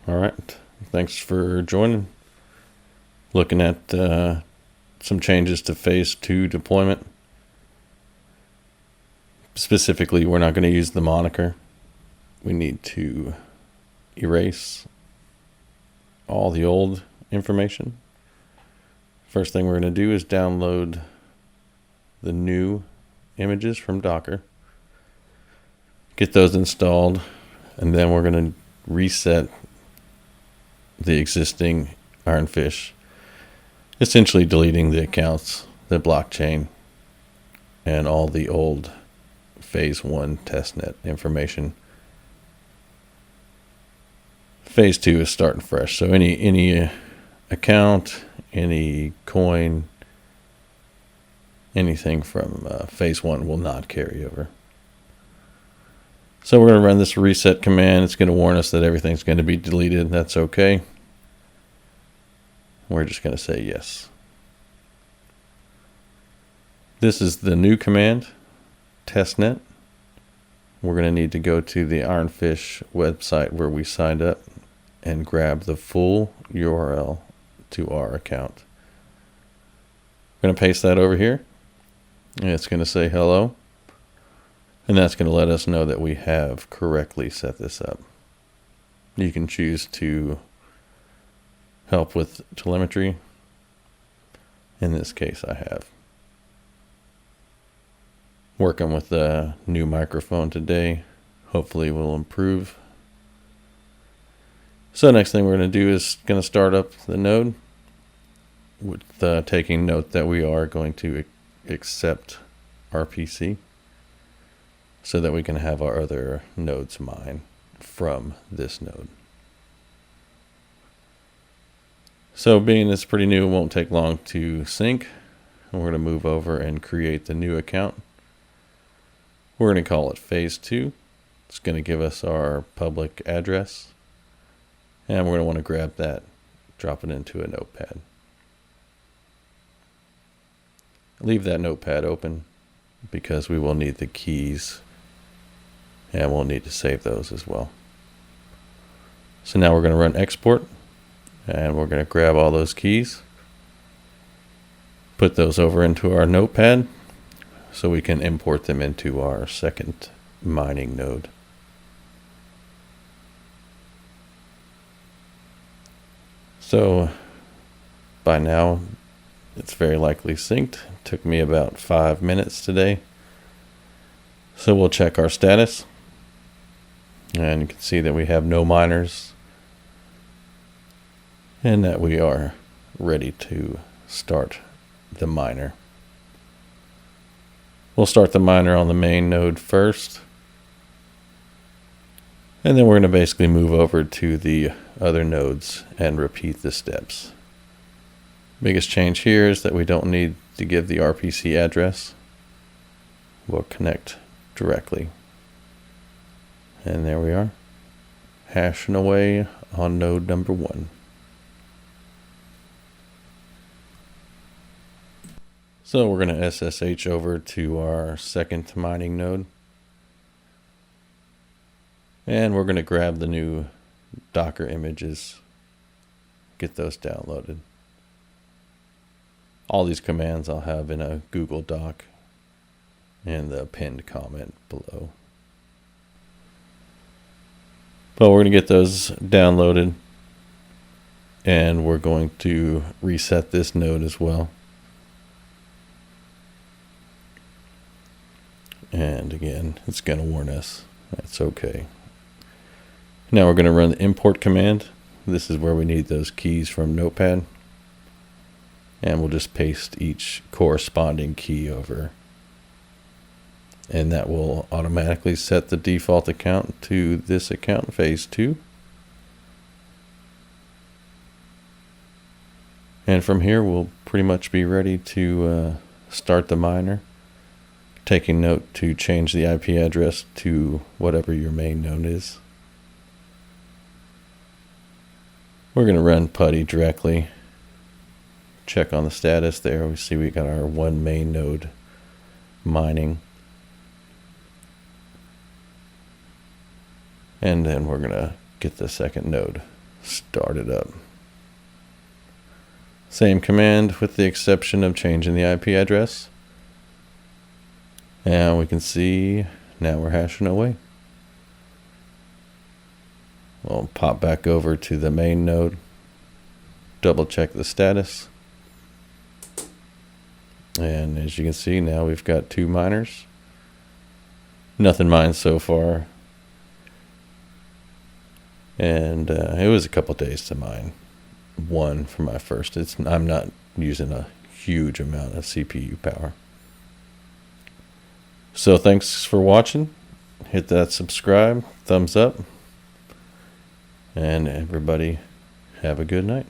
All right. Thanks for joining. Looking at some changes to phase 2 deployment. Specifically, we're not going to use the moniker. We need to erase all the old information. First thing we're going to do is download the new images from Docker. Get those installed, and then we're going to reset the existing Ironfish, essentially deleting the accounts, the blockchain, and all the old phase 1 testnet information. Phase 2 is starting fresh, so any account, any coin, anything from phase 1 will not carry over. So we're going to run this reset command. It's going to warn us that everything's going to be deleted. That's okay. We're just going to say yes. This is the new command, testnet. We're going to need to go to the Ironfish website where we signed up and grab the full URL to our account. I'm going to paste that over here, and it's going to say hello. And that's going to let us know that we have correctly set this up. You can choose to help with telemetry. In this case, I have. Working with the new microphone today. Hopefully will improve. So next thing we're going to do is going to start up the node with taking note that we are going to accept RPC, so that we can have our other nodes mine from this node. So being it's pretty new, it won't take long to sync. And we're going to move over and create the new account. We're going to call it phase 2. It's going to give us our public address. And we're going to want to grab that, drop it into a notepad. Leave that notepad open because we will need the keys. And we'll need to save those as well. So now we're going to run export. And we're going to grab all those keys. Put those over into our notepad so we can import them into our second mining node. So by now, it's very likely synced. It took me about 5 minutes today. So we'll check our status. And you can see that we have no miners and that we are ready to start the miner. We'll start the miner on the main node first. And then we're going to basically move over to the other nodes and repeat the steps. Biggest change here is that we don't need to give the RPC address. We'll connect directly. And there we are, hashing away on node number 1. So we're going to SSH over to our second mining node. And we're going to grab the new Docker images, get those downloaded. All these commands I'll have in a Google Doc in the pinned comment below. But we're going to get those downloaded, and we're going to reset this node as well. And again, it's going to warn us. That's okay. Now we're going to run the import command. This is where we need those keys from Notepad. And we'll just paste each corresponding key over. And that will automatically set the default account to this account, phase 2. And from here, we'll pretty much be ready to start the miner. Taking note to change the IP address to whatever your main node is. We're going to run PuTTY directly. Check on the status there. We see we got our one main node mining. And then we're going to get the second node start it up. Same command with the exception of changing the IP address. And we can see now we're hashing away. We'll pop back over to the main node, double check the status. And as you can see, now we've got 2 miners. Nothing mined so far. And it was a couple days to mine 1 for my first. I'm not using a huge amount of CPU power. So thanks for watching. Hit that subscribe, thumbs up. And everybody have a good night.